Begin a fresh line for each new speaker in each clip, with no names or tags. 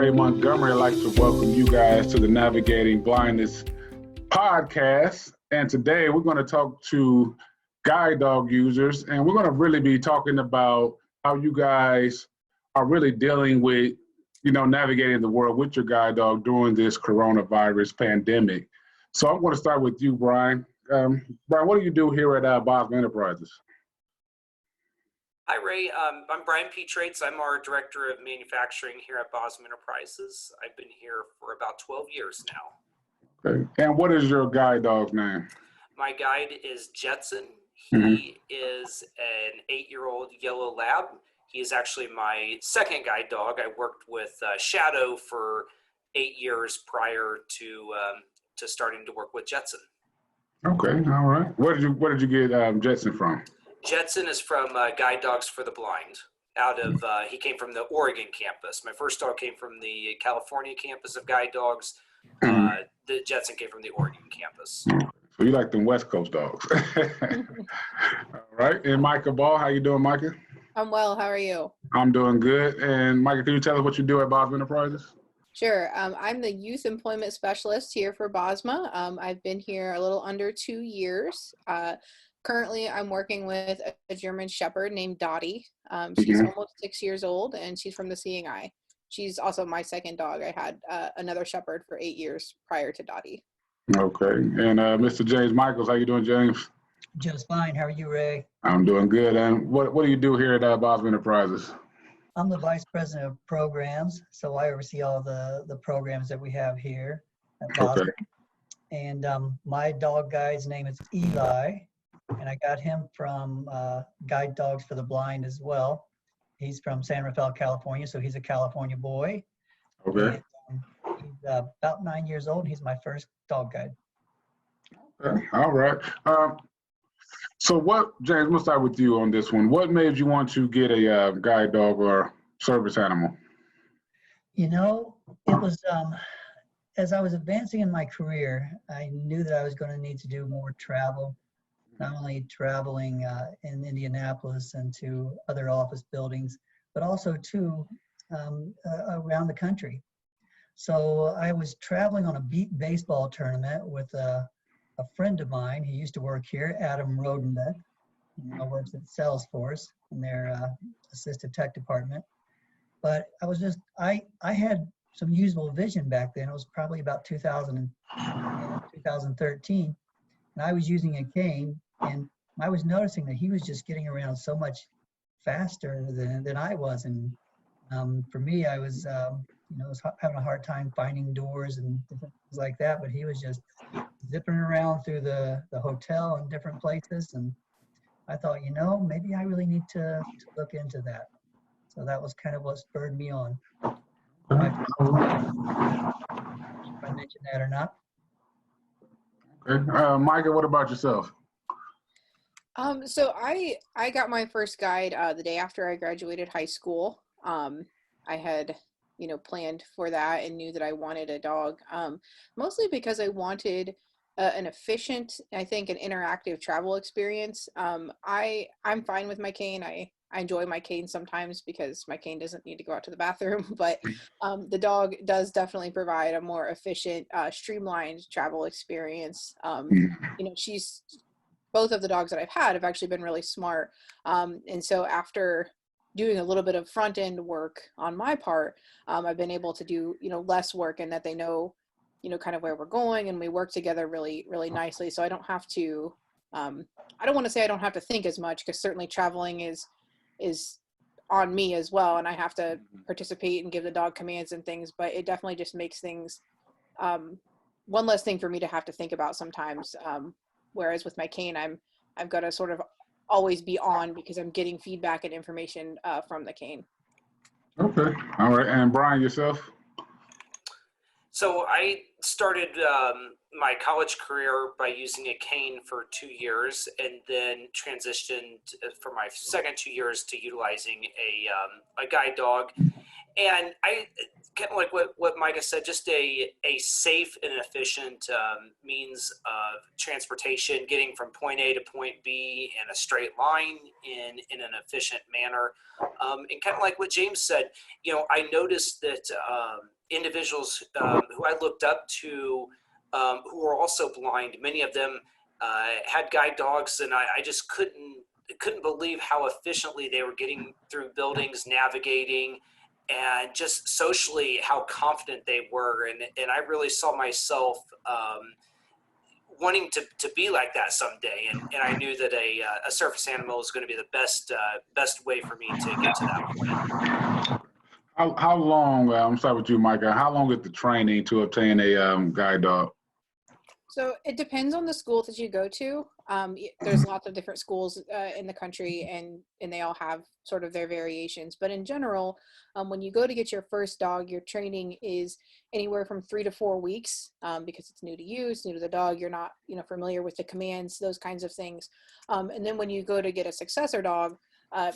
Ray Montgomery. I'd like to welcome you guys to the Navigating Blindness podcast. And today we're going to talk to guide dog users, and we're going to really be talking about how you guys are really dealing with, navigating the world with your guide dog during this coronavirus pandemic. So I'm going to start with you, Brian. Brian, what do you do here at Bosma Enterprises?
Hi, Ray. I'm Brian Petrates. I'm our Director of Manufacturing here at Bosma Enterprises. I've been here for about 12 years now.
Okay. And what is your guide dog's name?
My guide is Jetson. He is an 8-year-old yellow lab. He is actually my second guide dog. I worked with Shadow for 8 years prior to starting to work with Jetson. Okay,
all right. Where did you get Jetson from?
Jetson is from Guide Dogs for the Blind. He came from the Oregon campus. My first dog came from the California campus of Guide Dogs. The Jetson came from the Oregon campus.
So you like them West Coast dogs. All right. And Micah Ball, how you doing, Micah?
I'm well. How are you?
I'm doing good. And Micah, can you tell us what you do at Bosma Enterprises?
Sure. I'm the youth employment specialist here for Bosma. I've been here a little under 2 years. Currently, I'm working with a German Shepherd named Dottie. She's almost 6 years old, and she's from the Seeing Eye. She's also my second dog. I had another Shepherd for 8 years prior to Dottie.
Okay. And Mr. James Michaels, how you doing, James?
Just fine. How are you, Ray?
I'm doing good. And what do you do here at Bosma Enterprises?
I'm the Vice President of Programs, so I oversee all the programs that we have here at Bosma. Okay. And my dog guide's name is Eli. And I got him from Guide Dogs for the Blind as well. He's from San Rafael, California, so he's a California boy.
Okay.
And, he's about 9 years old. He's my first dog guide.
Okay. All right. So James, we'll start with you on this one. What made you want to get a guide dog or service animal?
It was, as I was advancing in my career, I knew that I was going to need to do more travel. Not only traveling in Indianapolis and to other office buildings, but also around the country. So I was traveling on a baseball tournament with a friend of mine. He used to work here, Adam Rodenbeck. He works at Salesforce in their assistive tech department. But I had some usable vision back then. It was probably about 2013. And I was using a cane. And I was noticing that he was just getting around so much faster than I was. And for me, I was, was having a hard time finding doors and different things like that. But he was just zipping around through the hotel and different places. And I thought, maybe I really need to look into that. So that was kind of what spurred me on. If I mentioned that or not.
Okay. Micah, what about yourself?
So I got my first guide the day after I graduated high school. I had, planned for that and knew that I wanted a dog, mostly because I wanted an efficient, I think, an interactive travel experience. I'm fine with my cane. I enjoy my cane sometimes because my cane doesn't need to go out to the bathroom, but the dog does definitely provide a more efficient, streamlined travel experience. Both of the dogs that I've had have actually been really smart. And so after doing a little bit of front end work on my part, I've been able to do, less work, and that they know, kind of where we're going, and we work together really, really nicely. So I don't have to, I don't want to say I don't have to think as much, because certainly traveling is on me as well. And I have to participate and give the dog commands and things, but it definitely just makes things, one less thing for me to have to think about sometimes. Whereas with my cane, I've got to sort of always be on because I'm getting feedback and information from the cane.
Okay. All right. And Brian, yourself?
So I started my college career by using a cane for 2 years, and then transitioned for my second 2 years to utilizing a guide dog. And I kind of like what Micah said, just a safe and efficient means of transportation, getting from point A to point B in a straight line in an efficient manner. And kind of like what James said, I noticed that individuals who I looked up to who were also blind, many of them had guide dogs, and I just couldn't believe how efficiently they were getting through buildings, navigating, and just socially how confident they were. And I really saw myself wanting to be like that someday. And I knew that a surface animal was going to be the best way for me to get to that point.
How long, I'm sorry with you, Micah, how long is the training to obtain a guide dog?
So it depends on the school that you go to. There's lots of different schools in the country, and they all have sort of their variations. But in general, when you go to get your first dog, your training is anywhere from 3 to 4 weeks because it's new to you, it's new to the dog. You're not, familiar with the commands, those kinds of things. And then when you go to get a successor dog,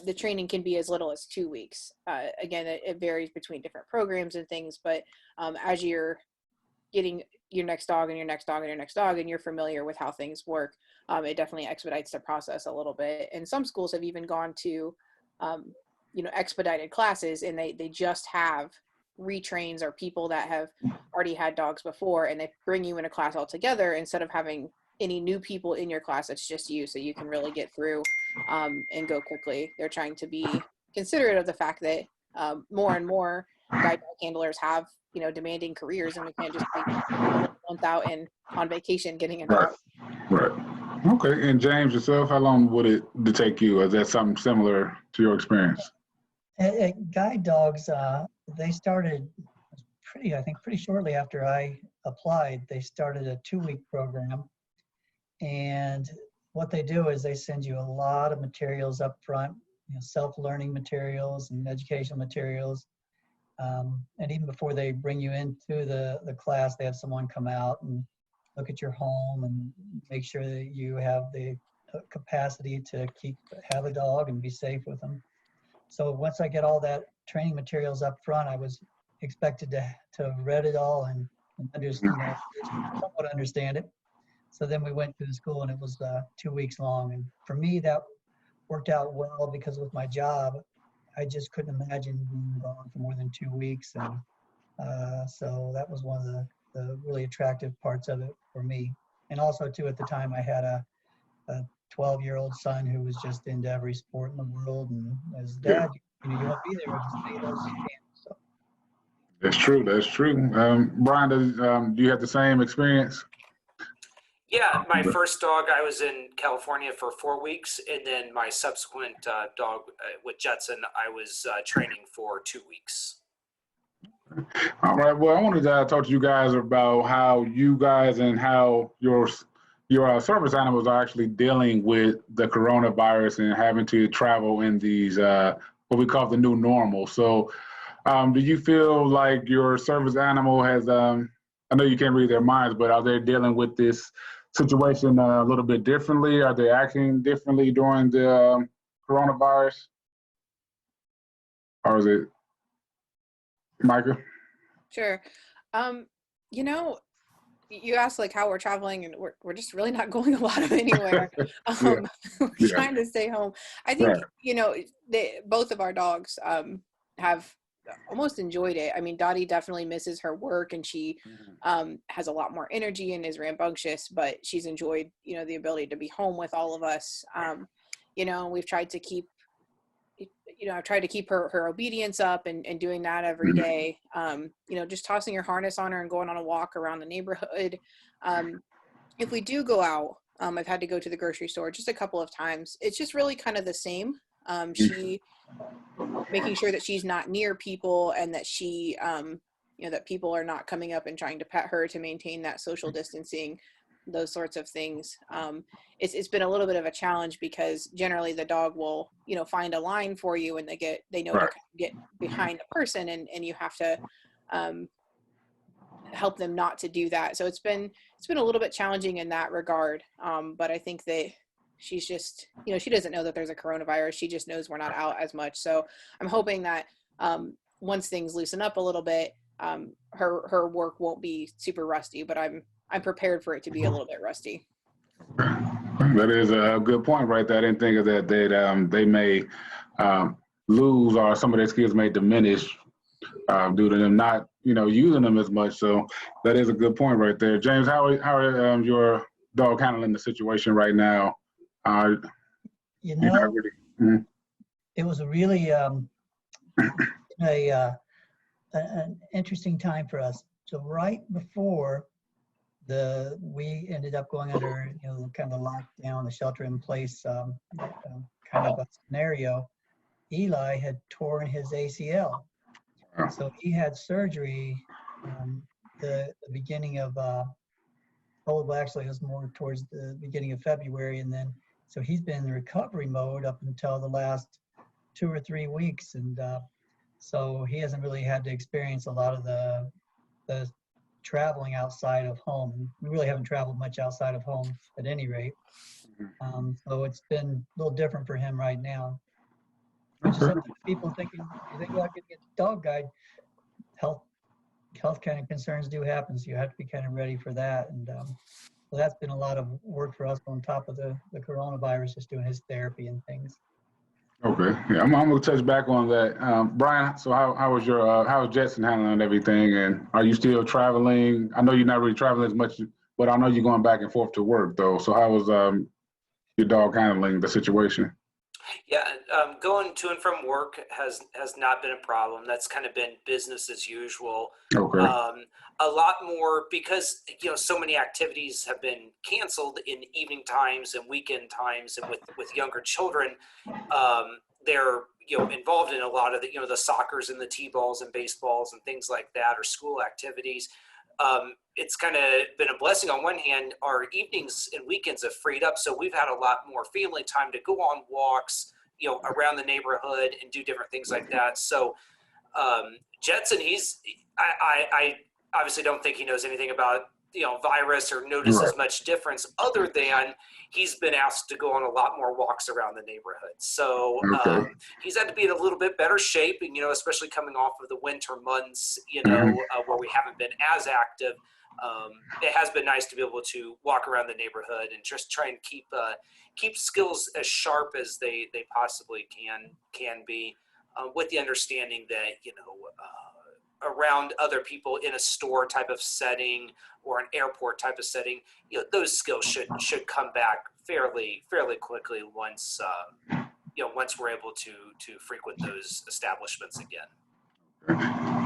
the training can be as little as 2 weeks. Again, it varies between different programs and things, but as you're getting your next dog and your next dog and your next dog, and you're familiar with how things work, it definitely expedites the process a little bit. And some schools have even gone to, expedited classes, and they just have retrains or people that have already had dogs before, and they bring you in a class altogether instead of having any new people in your class. It's just you, so you can really get through and go quickly. They're trying to be considerate of the fact that more and more guide dog handlers have demanding careers, and we can't just be a month out and on vacation getting a dog.
Right. Okay. And James, yourself, how long would it take you? Is that something similar to your experience?
Guide dogs, they started pretty shortly after I applied. They started a 2-week program, and what they do is they send you a lot of materials up front, self-learning materials and educational materials. And even before they bring you into the class, they have someone come out and look at your home and make sure that you have the capacity to have a dog and be safe with them. So once I get all that training materials up front, I was expected to read it all and understand, somewhat understand it. So then we went to the school, and it was 2 weeks long. And for me, that worked out well because with my job, I just couldn't imagine being gone for more than 2 weeks. And so that was one of the really attractive parts of it for me. And also, too, at the time, I had a 12-year-old son who was just into every sport in the world. And as dad, you won't be there as many of those as you can. So.
That's true. That's true. Brian, do you have the same experience?
Yeah, my first dog, I was in California for 4 weeks, and then my subsequent dog with Jetson, I was training for 2 weeks.
All right. Well, I wanted to talk to you guys about how you guys and how your service animals are actually dealing with the coronavirus and having to travel in these what we call the new normal. So, do you feel like your service animal has? I know you can't read their minds, but are they dealing with this situation a little bit differently? Are they acting differently during the coronavirus? Or is it Micah?
Sure. You asked like how we're traveling, and we're just really not going a lot of anywhere. We're trying to stay home. I think, both of our dogs have almost enjoyed it. I mean, Dottie definitely misses her work, and she has a lot more energy and is rambunctious, but she's enjoyed, the ability to be home with all of us. We've tried to keep, I've tried to keep her obedience up and doing that every day. Just tossing her harness on her and going on a walk around the neighborhood. If we do go out, I've had to go to the grocery store just a couple of times. It's just really kind of the same. She making sure that she's not near people, and that she, that people are not coming up and trying to pet her to maintain that social distancing, those sorts of things. It's been a little bit of a challenge because generally the dog will, find a line for you, and they know to get behind the person, and you have to help them not to do that. So it's been a little bit challenging in that regard. But I think that she's just, she doesn't know that there's a coronavirus. She just knows we're not out as much. So I'm hoping that once things loosen up a little bit, her work won't be super rusty, but I'm prepared for it to be a little bit rusty.
That is a good point right there. I didn't think of that. They may lose, or some of their skills may diminish due to them not, using them as much. So that is a good point right there. James, how are your dog handling the situation right now?
It was a really an interesting time for us. So right before we ended up going under, kind of the lockdown, the shelter in place kind of a scenario, Eli had torn his ACL. So he had surgery the beginning of, actually it was more towards the beginning of February. And then, so he's been in recovery mode up until the last 2 or 3 weeks. And so he hasn't really had to experience a lot of the traveling outside of home. We really haven't traveled much outside of home at any rate. So it's been a little different for him right now. Which is something people thinking, you think about getting a dog guide, health kind of concerns do happen, so you have to be kind of ready for that. And so that's been a lot of work for us on top of the coronavirus, just doing his therapy and things.
Okay, yeah, I'm gonna touch back on that. Brian, so how was Jetson handling everything, and are you still traveling? I know you're not really traveling as much, but I know you're going back and forth to work though. So how was your dog handling the situation?
Yeah, going to and from work has not been a problem. That's kind of been business as usual.
Okay.
A lot more because so many activities have been canceled in evening times and weekend times, and with younger children, they're involved in a lot of the the soccers and the t-balls and baseballs and things like that, or school activities. It's kind of been a blessing. On one hand, our evenings and weekends have freed up, so we've had a lot more family time to go on walks, around the neighborhood and do different things like that. So Jetson, I obviously don't think he knows anything about virus or notices much difference, other than he's been asked to go on a lot more walks around the neighborhood. So he's had to be in a little bit better shape, and especially coming off of the winter months, where we haven't been as active. It has been nice to be able to walk around the neighborhood and just try and keep skills as sharp as they possibly can be, with the understanding that around other people in a store type of setting or an airport type of setting, those skills should come back fairly quickly once we're able to frequent those establishments again.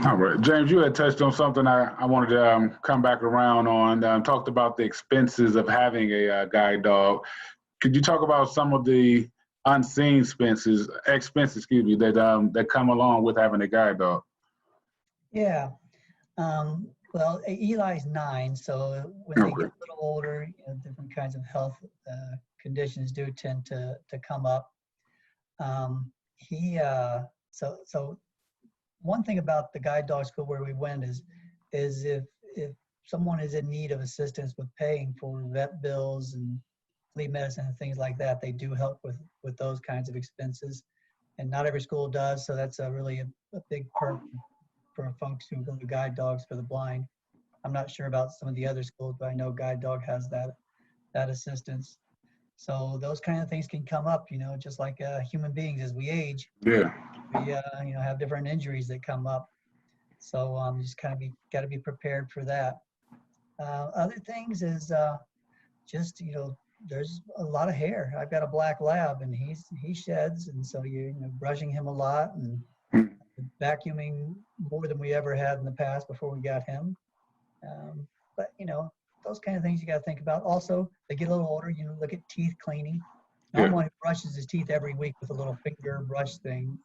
All right, James, you had touched on something I wanted to come back around on. Talked about the expenses of having a guide dog. Could you talk about some of the unseen expenses, that come along with having a guide dog?
Yeah. Well, Eli's 9, so when they get a little older, different kinds of health conditions do tend to come up. So one thing about the guide dog school where we went is if someone is in need of assistance with paying for vet bills and flea medicine and things like that, they do help with those kinds of expenses. And not every school does, so that's really a big perk for folks who go to guide dogs for the blind. I'm not sure about some of the other schools, but I know guide dog has that assistance. So those kind of things can come up, just like human beings as we age.
Yeah.
We have different injuries that come up. So just kind of got to be prepared for that. Other things is just there's a lot of hair. I've got a black lab, and he sheds, and so you're brushing him a lot and vacuuming more than we ever had in the past before we got him. But those kind of things you got to think about. Also, they get a little older. Look at teeth cleaning. I'm one who brushes his teeth every week with a little finger brush thing.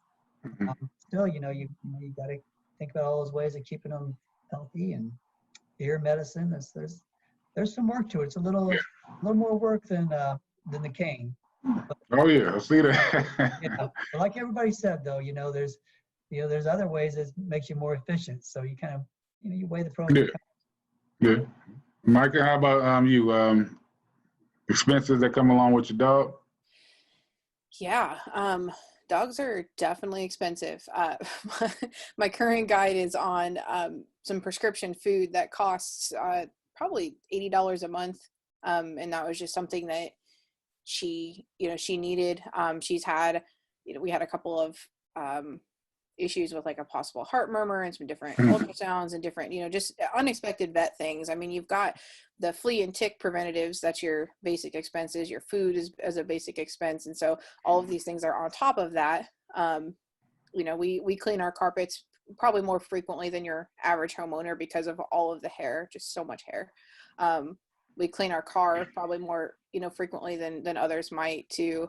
Still, you got to think about all those ways of keeping them healthy, and ear medicine. There's some work to it. It's a little more work than the cane. But,
I see that.
but like everybody said, though, there's other ways that makes you more efficient. So you kind of you weigh the pros and cons.
Yeah. Micah, how about you? Expenses that come along with your dog?
Yeah, dogs are definitely expensive. My current guide is on some prescription food that costs probably $80 a month, and that was just something that she needed. She's had, we had a couple of issues with like a possible heart murmur and some different ultrasounds and different, just unexpected vet things. I mean, you've got the flea and tick preventatives, that's your basic expenses, your food is as a basic expense. And so all of these things are on top of that. We clean our carpets probably more frequently than your average homeowner because of all of the hair, just so much hair. We clean our car probably more, frequently than others might too.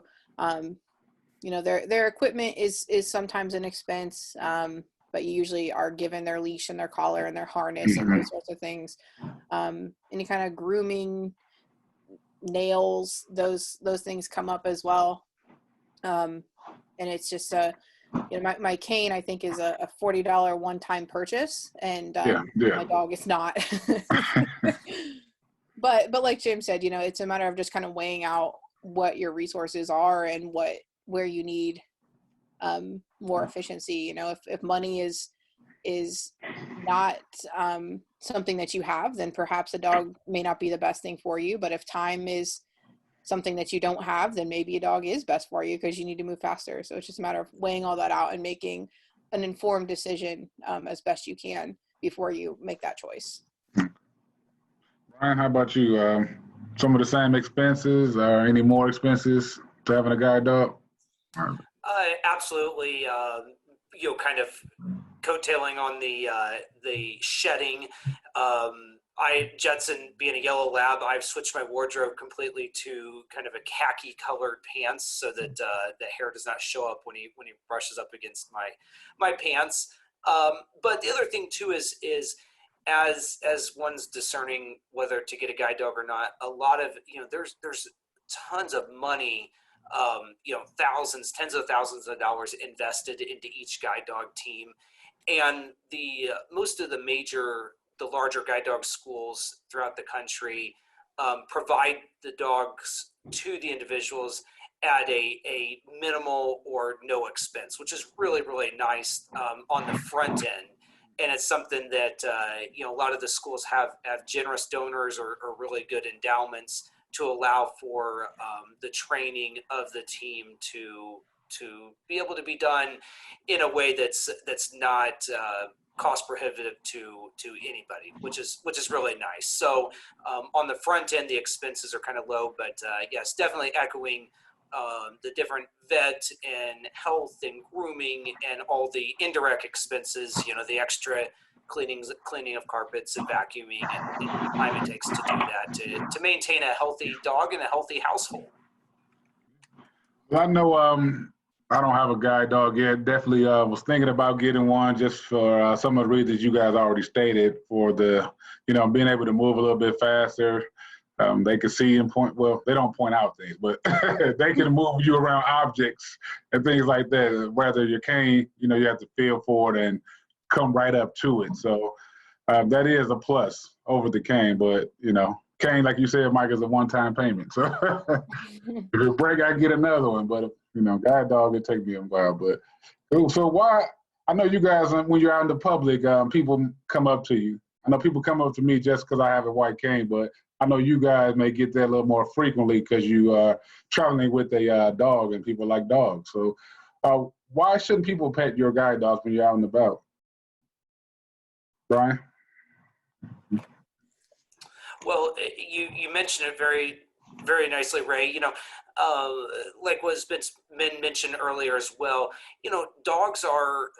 Their equipment is sometimes an expense, but you usually are given their leash and their collar and their harness and those sorts of things. Any kind of grooming, nails, those things come up as well. And it's just my cane, I think, is a $40 one-time purchase, and my dog is not. But like Jim said, it's a matter of just kind of weighing out what your resources are and where you need more efficiency. If money is not something that you have, then perhaps a dog may not be the best thing for you. But if time is something that you don't have, then maybe a dog is best for you because you need to move faster. So it's just a matter of weighing all that out and making an informed decision as best you can before you make that choice.
Brian, how about you? Some of the same expenses or any more expenses to having a guide dog?
Absolutely. Kind of coattailing on the shedding. Jetson, being a yellow lab, I've switched my wardrobe completely to kind of a khaki colored pants so that the hair does not show up when he brushes up against my pants. But the other thing too is as one's discerning whether to get a guide dog or not, a lot of, there's tons of money, thousands, tens of thousands of dollars invested into each guide dog team. And most of the larger guide dog schools throughout the country provide the dogs to the individuals at a minimal or no expense, which is really, really nice on the front end. And it's something that, a lot of the schools have generous donors or really good endowments to allow for the training of the team to be able to be done in a way that's not cost prohibitive to anybody, which is really nice. So on the front end, the expenses are kind of low, but yes, definitely echoing the different vet and health and grooming and all the indirect expenses, the extra cleaning of carpets and vacuuming and the time it takes to do that to maintain a healthy dog and a healthy household.
Well, I know I don't have a guide dog yet. Definitely was thinking about getting one just for some of the reasons you guys already stated, for the, being able to move a little bit faster. They can see and point, well, they don't point out things, but they can move you around objects and things like that. Whether your cane, you have to feel for it and come right up to it. So that is a plus over the cane, but, cane, like you said, Mike, is a one-time payment. So if it break, I get another one, but, guide dog, it take me a while. But so why, I know you guys, when you're out in the public, people come up to you. I know people come up to me just because I have a white cane, but I know you guys may get there a little more frequently because you are traveling with a dog and people like dogs. So why shouldn't people pet your guide dogs when you're out and about? Brian?
Well, you mentioned it very, very nicely, Ray. Like what's been mentioned earlier as well, dogs are,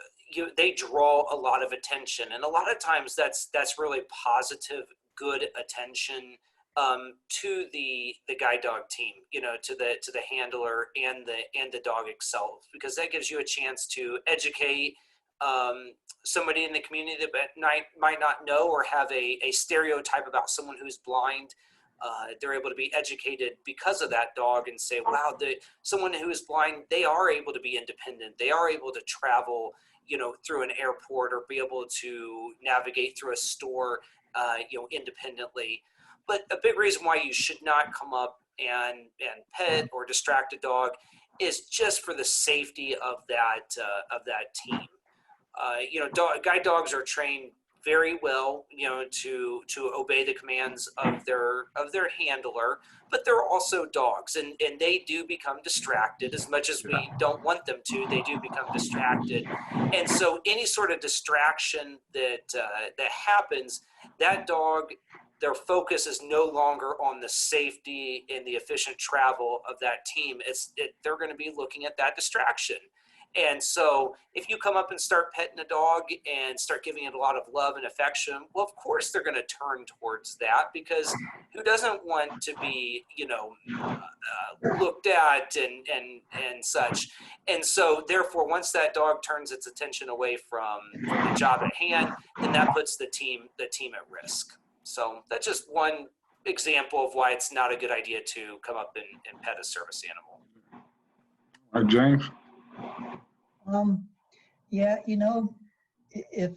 they draw a lot of attention, and a lot of times that's really positive, good attention to the guide dog team, to the handler and the dog itself, because that gives you a chance to educate somebody in the community that might not know or have a stereotype about someone who's blind. They're able to be educated because of that dog and say, wow, someone who is blind, they are able to be independent. They are able to travel, through an airport or be able to navigate through a store, independently. But a big reason why you should not come up and pet or distract a dog is just for the safety of that team. Guide dogs are trained very well, to obey the commands of their handler, but they're also dogs, and they do become distracted. As much as we don't want them to, they do become distracted. And so any sort of distraction that happens, that dog, their focus is no longer on the safety and the efficient travel of that team. They're going to be looking at that distraction. And so if you come up and start petting a dog and start giving it a lot of love and affection, well, of course they're going to turn towards that, because who doesn't want to be, looked at and such. And so therefore, once that dog turns its attention away from the job at hand, then that puts the team at risk. So that's just one example of why it's not a good idea to come up and pet a service animal.
All right, James?
Yeah, if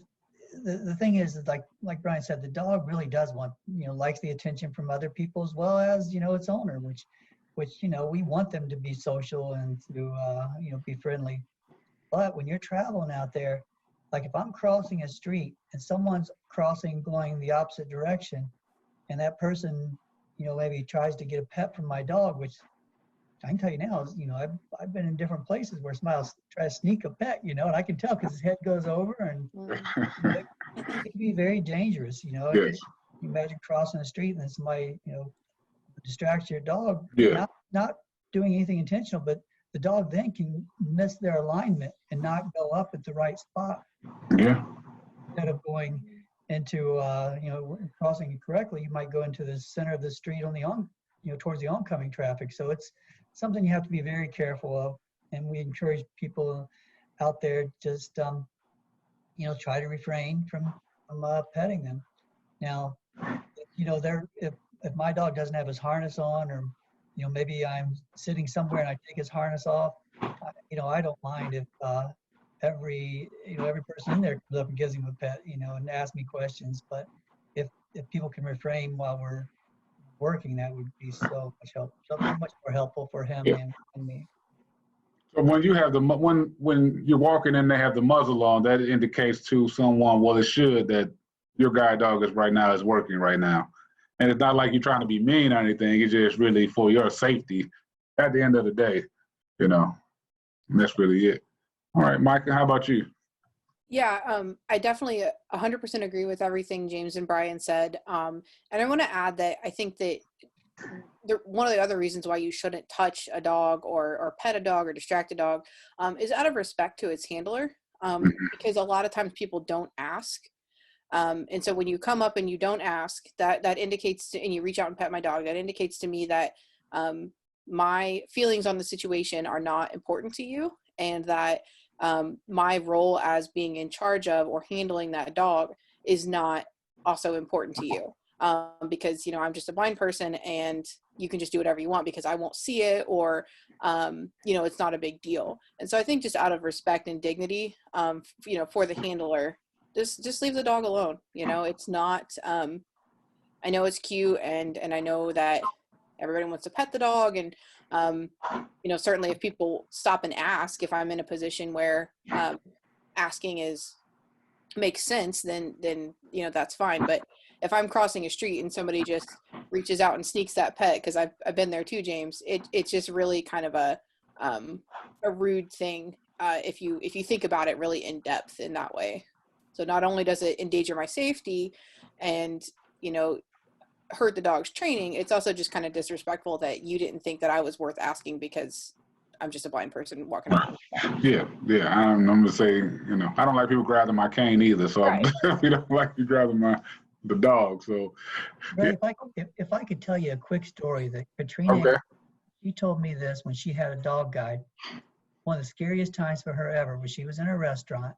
the thing is like Brian said, the dog really does want, likes the attention from other people as well as, its owner, which, we want them to be social and to, be friendly. But when you're traveling out there, like if I'm crossing a street and someone's crossing going the opposite direction, and that person, maybe tries to get a pet from my dog, which I can tell you now, I've been in different places where somebody tries to sneak a pet, and I can tell because his head goes over, and it can be very dangerous,
Yes.
You imagine crossing the street and then somebody, distracts your dog,
Yeah.
not doing anything intentional, but the dog then can miss their alignment and not go up at the right spot.
Yeah.
Instead of going into, crossing it correctly, you might go into the center of the street towards the oncoming traffic. So it's something you have to be very careful of. And we encourage people out there just, try to refrain from petting them. Now, if my dog doesn't have his harness on, or, maybe I'm sitting somewhere and I take his harness off, I don't mind if every person in there comes up and gives him a pet, and asks me questions. But if people can refrain while we're working, that would be so much more helpful for him and me.
So when you have when you're walking and they have the muzzle on, that indicates to someone, well, it should, that your guide dog is working right now. And it's not like you're trying to be mean or anything. It's just really for your safety at the end of the day, and that's really it. All right, Micah, how about you?
Yeah, I definitely 100% agree with everything James and Brian said. And I want to add that I think that one of the other reasons why you shouldn't touch a dog or pet a dog or distract a dog is out of respect to its handler, because a lot of times people don't ask. And so when you come up and you don't ask, that indicates and you reach out and pet my dog, that indicates to me that my feelings on the situation are not important to you, and that my role as being in charge of or handling that dog is not also important to you. Because, I'm just a blind person and you can just do whatever you want because I won't see it, or, it's not a big deal. And so I think just out of respect and dignity, for the handler, just leave the dog alone. It's not, I know it's cute and I know that everybody wants to pet the dog. And, certainly if people stop and ask, if I'm in a position where asking makes sense, then that's fine. But if I'm crossing a street and somebody just reaches out and sneaks that pet, because I've been there too, James, it's just really kind of a rude thing if you think about it really in depth in that way. So not only does it endanger my safety and hurt the dog's training, it's also just kind of disrespectful that you didn't think that I was worth asking because I'm just a blind person walking around.
Yeah. I'm gonna say, I don't like people grabbing my cane either, so right. I definitely don't like you grabbing the dog. So,
Ray, if I could tell you a quick story that Katrina, she told me this when she had a dog guide. One of the scariest times for her ever was she was in a restaurant,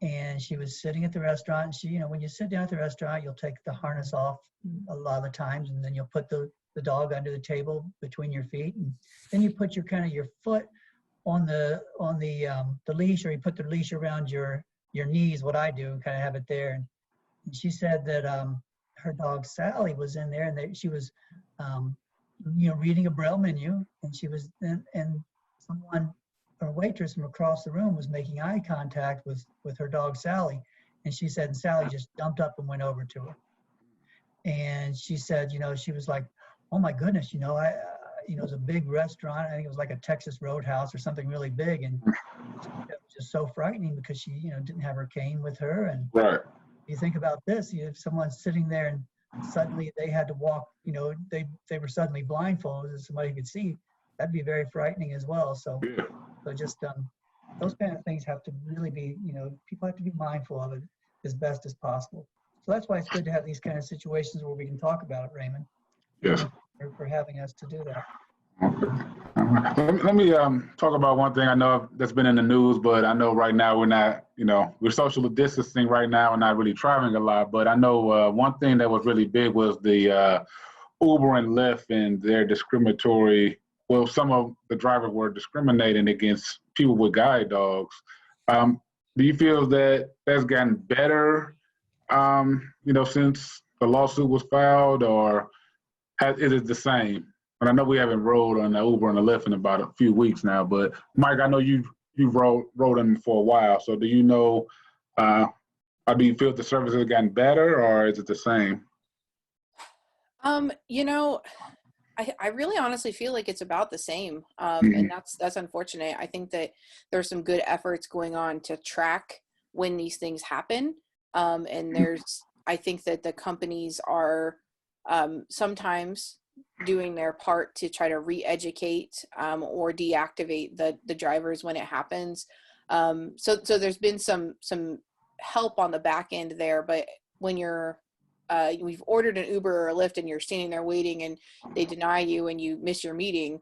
and she was sitting at the restaurant. And she, when you sit down at the restaurant, you'll take the harness off a lot of the times, and then you'll put the dog under the table between your feet, and then you put your foot on the leash, or you put the leash around your knees. What I do, and kind of have it there. And she said that her dog Sally was in there, and she was reading a Braille menu, and she was and a waitress from across the room was making eye contact with her dog Sally, and she said, and Sally just jumped up and went over to her. And she said, she was like, oh my goodness, it was a big restaurant. I think it was like a Texas Roadhouse or something really big. And it was just so frightening because she, didn't have her cane with her. And
right.
You think about this, if someone's sitting there and suddenly they had to walk, they were suddenly blindfolded and somebody could see, that'd be very frightening as well. So,
Yeah.
so just those kind of things have to really be, people have to be mindful of it as best as possible. So that's why it's good to have these kind of situations where we can talk about it, Raymond.
Yes.
Thank you for having us to do that.
Okay. Let me talk about one thing I know that's been in the news, but I know right now we're not, we're social distancing right now and not really traveling a lot. But I know one thing that was really big was the Uber and Lyft and their discriminatory. Well, some of the drivers were discriminating against people with guide dogs. Do you feel that that's gotten better? Since the lawsuit was filed, or is it the same? And I know we haven't rode on the Uber and the Lyft in about a few weeks now, but Mike, I know you've rode them for a while. So do you know, or do you feel the service has gotten better, or is it the same?
I really honestly feel like it's about the same. And that's unfortunate. I think that there's some good efforts going on to track when these things happen. And I think that the companies are sometimes doing their part to try to re-educate or deactivate the drivers when it happens. So there's been some help on the back end there, but when we've ordered an Uber or a Lyft and you're standing there waiting and they deny you and you miss your meeting,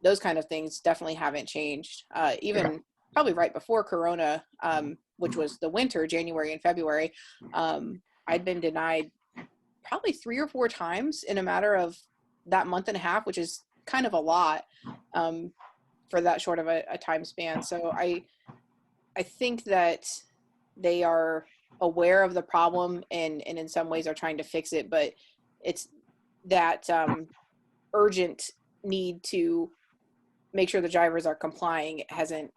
those kind of things definitely haven't changed. Even probably right before Corona, which was the winter, January and February, I'd been denied probably 3 or 4 times in a matter of that month and a half, which is kind of a lot for that short of a time span. So I think that they are aware of the problem and in some ways are trying to fix it, but it's that urgent need to make sure the drivers are complying hasn't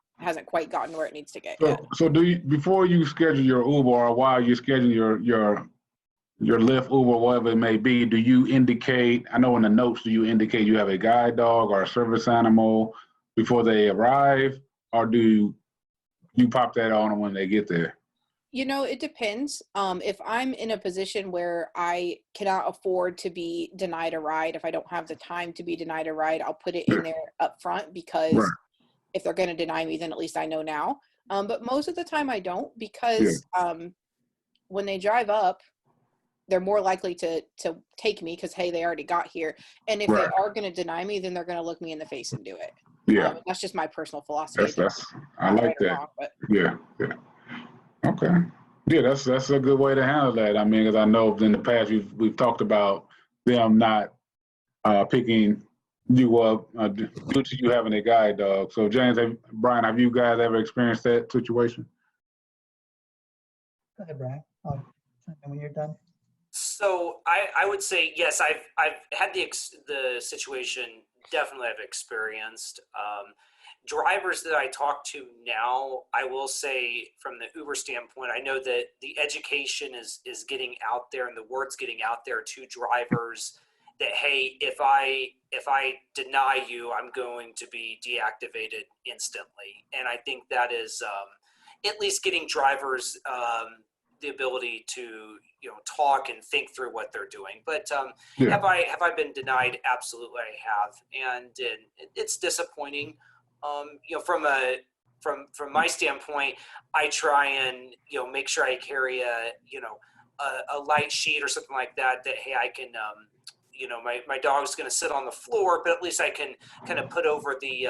quite gotten where it needs to get yet.
So do you, before you schedule your Uber or while you schedule your Lyft, Uber, whatever it may be, do you indicate, I know in the notes, do you indicate you have a guide dog or a service animal before they arrive, or do you pop that on them when they get there?
It depends. If I'm in a position where I cannot afford to be denied a ride, if I don't have the time to be denied a ride, I'll put it in there up front because if they're going to deny me, then at least I know now. But most of the time I don't because when they drive up, they're more likely to take me because, hey, they already got here. And if they are going to deny me, then they're going to look me in the face and do it.
Yeah.
That's just my personal philosophy.
I like that.
Wrong, but.
Yeah. Okay. Yeah, that's a good way to handle that. I mean, because I know in the past we've talked about them not picking you up due to you having a guide dog. So James, Brian, have you guys ever experienced that situation?
Go ahead, Brian. When you're done.
So I would say yes. I've had the situation. Definitely, I've experienced. Drivers that I talk to now, I will say from the Uber standpoint, I know that the education is getting out there and the word's getting out there to drivers that, hey, if I deny you, I'm going to be deactivated instantly. And I think that is at least getting drivers the ability to talk and think through what they're doing. But have I been denied? Absolutely, I have, and it's disappointing. From my standpoint, I try and make sure I carry a light sheet or something like that. That hey, I can my dog's going to sit on the floor, but at least I can kind of put over the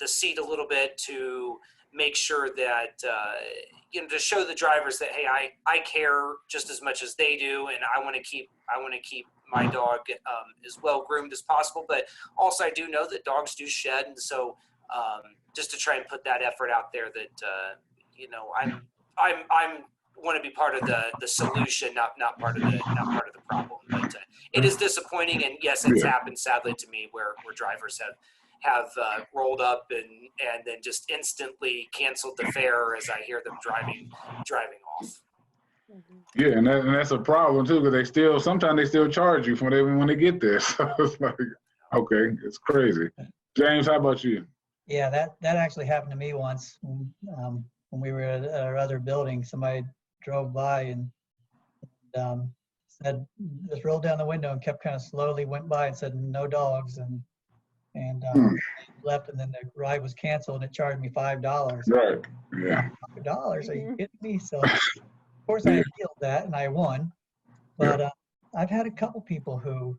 seat a little bit to make sure that to show the drivers that hey, I care just as much as they do, and I want to keep my dog as well groomed as possible. But also, I do know that dogs do shed, and so just to try and put that effort out there that I'm want to be part of the solution, not part of the problem. But it is disappointing, and yes, it's happened sadly to me where drivers have rolled up and then just instantly canceled the fare as I hear them driving off.
Yeah, and that's a problem too, because sometimes they still charge you when they get there. So it's like, okay, it's crazy. James, how about you?
Yeah, that actually happened to me once when we were at our other building. Somebody drove by and said, just rolled down the window and kept kind of slowly went by and said no dogs and left, and then the ride was canceled and it charged me $5.
Right. Yeah.
$5? Are you kidding me? So of course I appealed that and I won. But I've had a couple people who,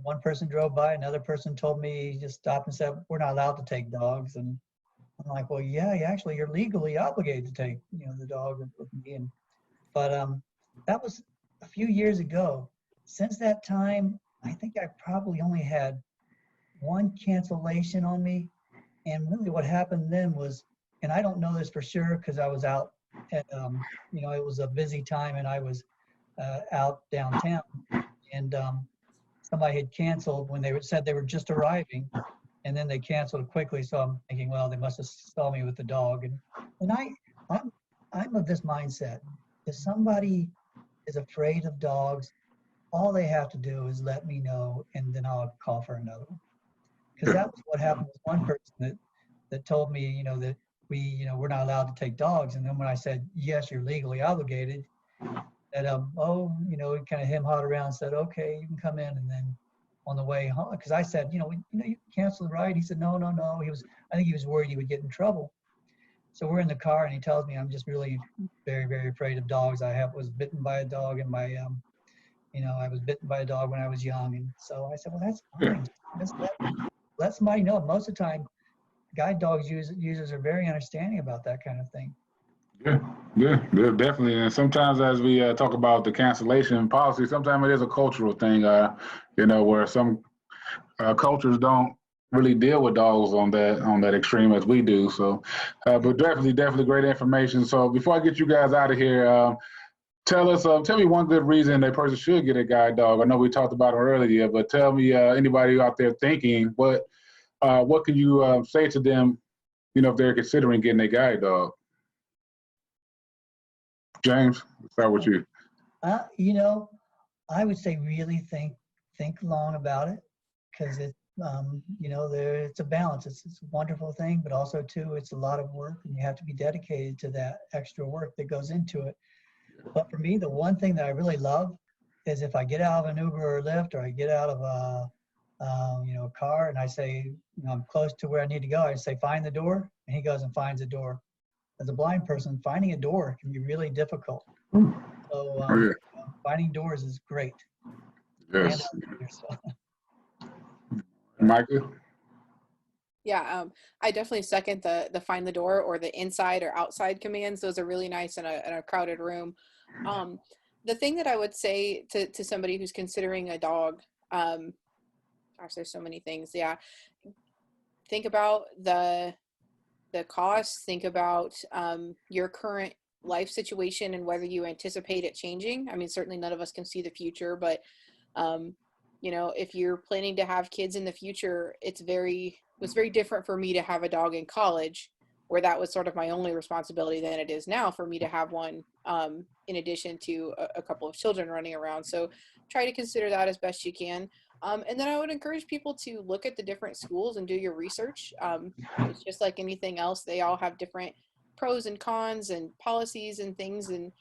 one person drove by, another person told me, just stopped and said, we're not allowed to take dogs. And I'm like, well, yeah, actually you're legally obligated to take, the dog with me. But that was a few years ago. Since that time, I think I probably only had one cancellation on me. And really what happened then was, and I don't know this for sure because I was out at, it was a busy time and I was out downtown, and somebody had canceled when they said they were just arriving, and then they canceled quickly. So I'm thinking, well, they must have saw me with the dog. And I'm of this mindset. If somebody is afraid of dogs, all they have to do is let me know, and then I'll call for another one. Because that was what happened with one person that told me, that we're not allowed to take dogs. And then when I said, yes, you're legally obligated, that he kind of hem-hawed around and said, okay, you can come in. And then on the way home, because I said, you can cancel the ride. He said, no. I think he was worried he would get in trouble. So we're in the car and he tells me I'm just really very, very afraid of dogs. Was bitten by a dog in my, I was bitten by a dog when I was young. And so I said, well, that's fine. Just let somebody know. Most of the time, guide dogs users are very understanding about that kind of thing.
Yeah, definitely. And sometimes as we talk about the cancellation policy, sometimes it is a cultural thing, where some cultures don't really deal with dogs on that extreme as we do. So, but definitely great information. So before I get you guys out of here, tell me one good reason a person should get a guide dog. I know we talked about it earlier, but tell me anybody out there thinking, what can you say to them, if they're considering getting a guide dog? James, let's start with you.
I would say really think long about it, because it's it's a balance. It's a wonderful thing, but also too, it's a lot of work, and you have to be dedicated to that extra work that goes into it. But for me, the one thing that I really love is if I get out of an Uber or Lyft, or I get out of a car, and I say, I'm close to where I need to go, I say, find the door, and he goes and finds the door. As a blind person, finding a door can be really difficult. So finding doors is great.
Yes. Micah?
Yeah, I definitely second the find the door or the inside or outside commands. Those are really nice in a crowded room. The thing that I would say to somebody who's considering a dog, gosh, there's so many things. Yeah. Think about the costs, think about your current life situation and whether you anticipate it changing. I mean, certainly none of us can see the future, but if you're planning to have kids in the future, it was very different for me to have a dog in college, where that was sort of my only responsibility, than it is now for me to have one in addition to a couple of children running around. So try to consider that as best you can. And then I would encourage people to look at the different schools and do your research. It's just like anything else. They all have different pros and cons and policies and things. And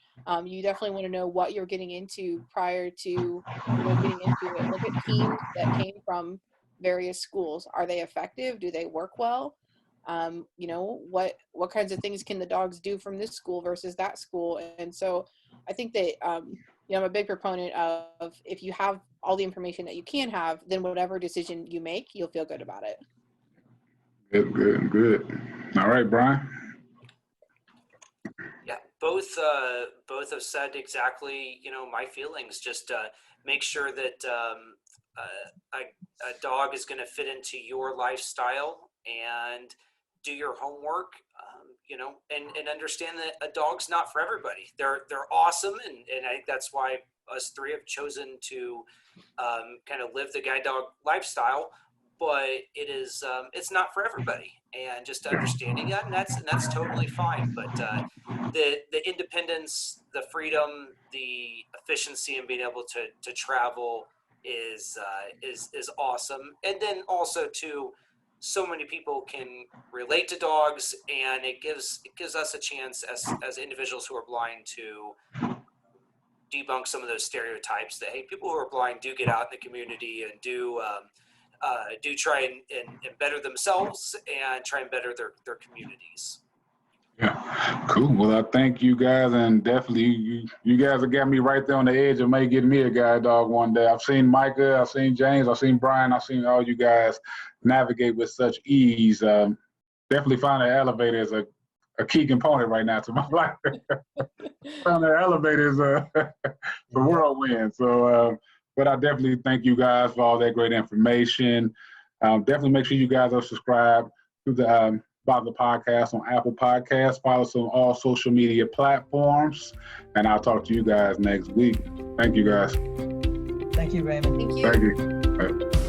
you definitely want to know what you're getting into prior to getting into it. Look at teams that came from various schools. Are they effective? Do they work well? What kinds of things can the dogs do from this school versus that school? And so I think that I'm a big proponent of, if you have all the information that you can have, then whatever decision you make, you'll feel good about it.
Good. All right, Brian.
Yeah, both have said exactly my feelings. Just make sure that a dog is going to fit into your lifestyle, and do your homework. And understand that a dog's not for everybody. They're awesome, and I think that's why us three have chosen to kind of live the guide dog lifestyle. but it is it's not for everybody, and just understanding that, and that's totally fine. But the independence, the freedom, the efficiency, and being able to travel is awesome. And then also too, so many people can relate to dogs, and it gives us a chance as individuals who are blind to debunk some of those stereotypes that, hey, people who are blind do get out in the community and do try and better themselves and try and better their communities.
Yeah, cool. Well, I thank you guys, and definitely you guys have got me right there on the edge of maybe getting me a guide dog one day. I've seen Micah, I've seen James, I've seen Brian, I've seen all you guys navigate with such ease. Definitely find the elevator is a key component right now to my life. Found the elevator is the whirlwind. So, but I definitely thank you guys for all that great information. Definitely make sure you guys are subscribed to the Bosma Podcast on Apple Podcasts. Follow us on all social media platforms, and I'll talk to you guys next week. Thank you guys.
Thank you, Raymond.
Thank you.
Thank you.